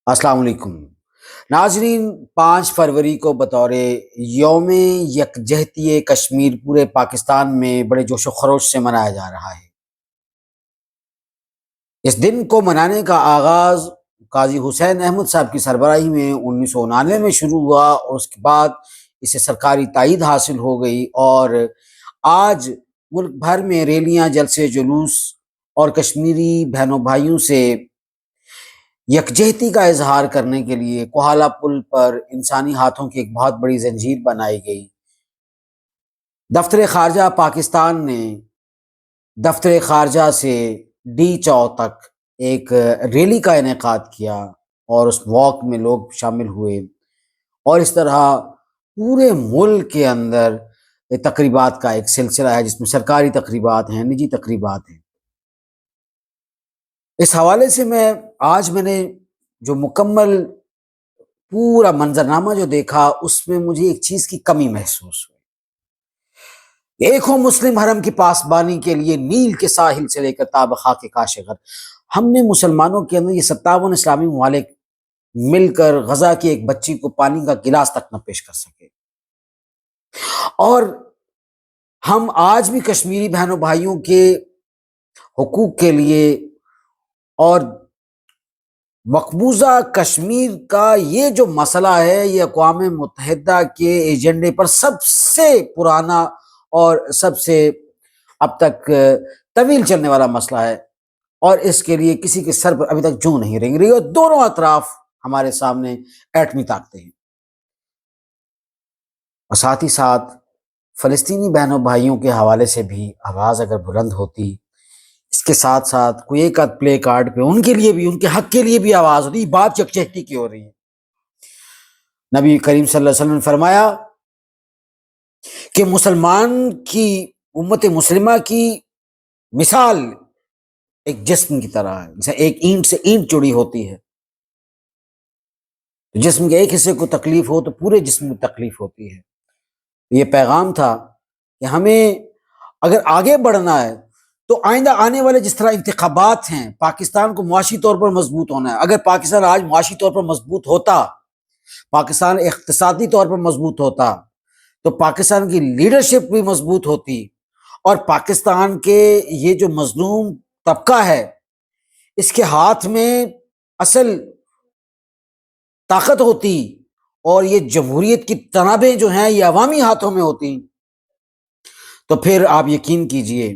السلام علیکم ناظرین، 5 فروری کو بطور یوم یکجہتی کشمیر پورے پاکستان میں بڑے جوش و خروش سے منایا جا رہا ہے۔ اس دن کو منانے کا آغاز قاضی حسین احمد صاحب کی سربراہی میں 1999 میں شروع ہوا اور اس کے بعد اسے سرکاری تائید حاصل ہو گئی، اور آج ملک بھر میں ریلیاں، جلسے جلوس اور کشمیری بہنوں بھائیوں سے یکجہتی کا اظہار کرنے کے لیے کوہالہ پل پر انسانی ہاتھوں کی ایک بہت بڑی زنجیر بنائی گئی۔ دفتر خارجہ پاکستان نے دفتر خارجہ سے ڈی چو تک ایک ریلی کا انعقاد کیا اور اس واک میں لوگ شامل ہوئے، اور اس طرح پورے ملک کے اندر تقریبات کا ایک سلسلہ ہے، جس میں سرکاری تقریبات ہیں، نجی تقریبات ہیں۔ اس حوالے سے میں نے جو مکمل پورا منظرنامہ جو دیکھا، اس میں مجھے ایک چیز کی کمی محسوس ہوئی۔ ایک ہو مسلم حرم کی پاسبانی کے لیے نیل کے ساحل سے لے کر تاب خاک کاشغر، ہم نے مسلمانوں کے اندر یہ 57 اسلامی ممالک مل کر غزہ کی ایک بچی کو پانی کا گلاس تک نہ پیش کر سکے، اور ہم آج بھی کشمیری بہنوں بھائیوں کے حقوق کے لیے اور مقبوضہ کشمیر کا یہ جو مسئلہ ہے، یہ اقوام متحدہ کے ایجنڈے پر سب سے پرانا اور سب سے اب تک طویل چلنے والا مسئلہ ہے، اور اس کے لیے کسی کے سر پر ابھی تک جوں نہیں رنگ رہی، اور دونوں اطراف ہمارے سامنے ایٹمی طاقتیں ہیں۔ اور ساتھ ہی ساتھ فلسطینی بہنوں بھائیوں کے حوالے سے بھی آواز اگر بلند ہوتی، اس کے ساتھ ساتھ کوئی ایک آدھ پلے کارڈ پہ ان کے لیے بھی، ان کے حق کے لیے بھی آواز ہوتی، بات یکجہتی کی ہو رہی ہے۔ نبی کریم صلی اللہ علیہ وسلم نے فرمایا کہ مسلمان کی، امت مسلمہ کی مثال ایک جسم کی طرح ہے، جیسے ایک اینٹ سے اینٹ جڑی ہوتی ہے، جسم کے ایک حصے کو تکلیف ہو تو پورے جسم میں تکلیف ہوتی ہے۔ یہ پیغام تھا کہ ہمیں اگر آگے بڑھنا ہے تو آئندہ آنے والے جس طرح انتخابات ہیں، پاکستان کو معاشی طور پر مضبوط ہونا ہے۔ اگر پاکستان آج معاشی طور پر مضبوط ہوتا، پاکستان اقتصادی طور پر مضبوط ہوتا، تو پاکستان کی لیڈرشپ بھی مضبوط ہوتی، اور پاکستان کے یہ جو مظلوم طبقہ ہے، اس کے ہاتھ میں اصل طاقت ہوتی، اور یہ جمہوریت کی تنابیں جو ہیں یہ عوامی ہاتھوں میں ہوتی، تو پھر آپ یقین کیجئے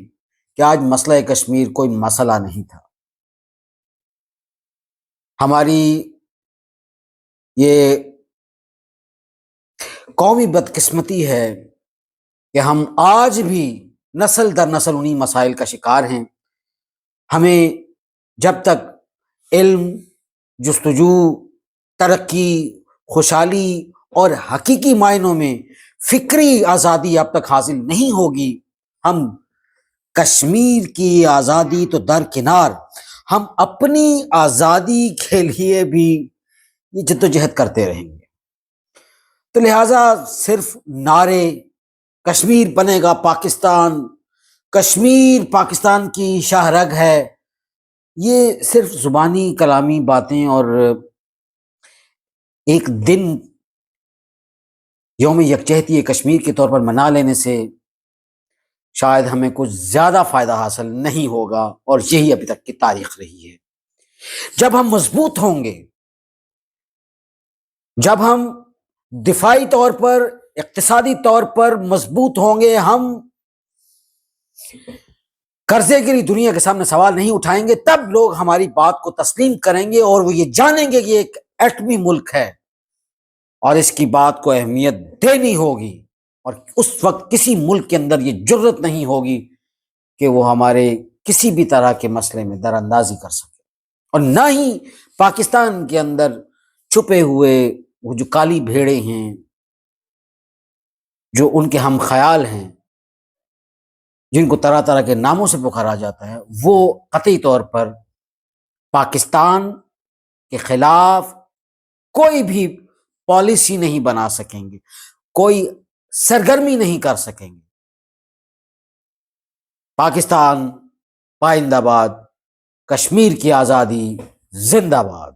کہ آج مسئلہ کشمیر کوئی مسئلہ نہیں تھا۔ ہماری یہ قومی بدقسمتی ہے کہ ہم آج بھی نسل در نسل انہی مسائل کا شکار ہیں۔ ہمیں جب تک علم، جستجو، ترقی، خوشحالی اور حقیقی معنوں میں فکری آزادی اب تک حاصل نہیں ہوگی، ہم کشمیر کی آزادی تو درکنار، ہم اپنی آزادی کے لیے بھی یہ جدوجہد کرتے رہیں گے۔ تو لہٰذا صرف نعرے کشمیر بنے گا پاکستان، کشمیر پاکستان کی شاہ رگ ہے، یہ صرف زبانی کلامی باتیں اور ایک دن یوم یکجہتی کشمیر کے طور پر منا لینے سے شاید ہمیں کچھ زیادہ فائدہ حاصل نہیں ہوگا، اور یہی ابھی تک کی تاریخ رہی ہے۔ جب ہم مضبوط ہوں گے، جب ہم دفاعی طور پر، اقتصادی طور پر مضبوط ہوں گے، ہم قرضے کے لیے دنیا کے سامنے سوال نہیں اٹھائیں گے، تب لوگ ہماری بات کو تسلیم کریں گے، اور وہ یہ جانیں گے کہ یہ ایک ایٹمی ملک ہے اور اس کی بات کو اہمیت دینی ہوگی، اور اس وقت کسی ملک کے اندر یہ جرت نہیں ہوگی کہ وہ ہمارے کسی بھی طرح کے مسئلے میں در اندازی کر سکے، اور نہ ہی پاکستان کے اندر چھپے ہوئے وہ جو کالی بھیڑیں ہیں، جو ان کے ہم خیال ہیں، جن کو طرح طرح کے ناموں سے پکارا جاتا ہے، وہ قطعی طور پر پاکستان کے خلاف کوئی بھی پالیسی نہیں بنا سکیں گے، کوئی سرگرمی نہیں کر سکیں گے۔ پاکستان پائندہ باد، کشمیر کی آزادی زندہ باد۔